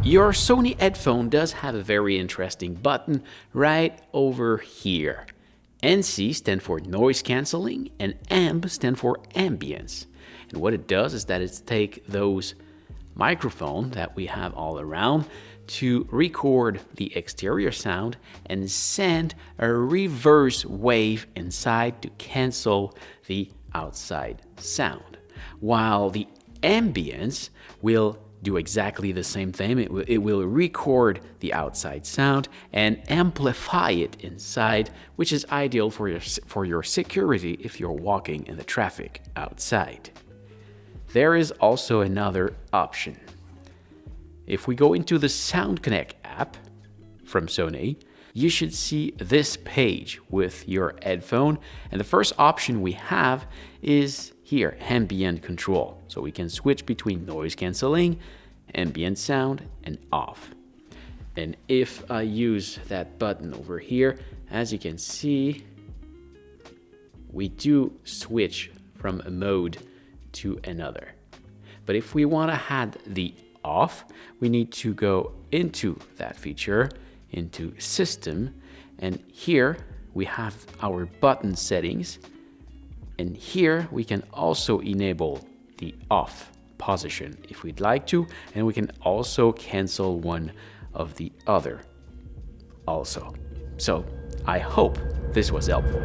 Your Sony headphone does have a very interesting button right over here. NC stands for noise cancelling and AMB stands for ambience. And what it does is that it takes those microphones that we have all around to record the exterior sound and send a reverse wave inside to cancel the outside sound. While the ambience will do exactly the same thing. It will record the outside sound and amplify it inside, which is ideal for your security if you're walking in the traffic outside. There is also another option. If we go into the Sound Connect app from Sony, you should see this page with your headphone, and the first option we have is here, ambient control. So we can switch between noise cancelling, ambient sound, and off. And if I use that button over here, as you can see, we do switch from a mode to another. But if we want to add the off, we need to go into that feature, into System, and here we have our button settings, and here we can also enable the off position if we'd like to, and we can also cancel one of the other also. So I hope this was helpful.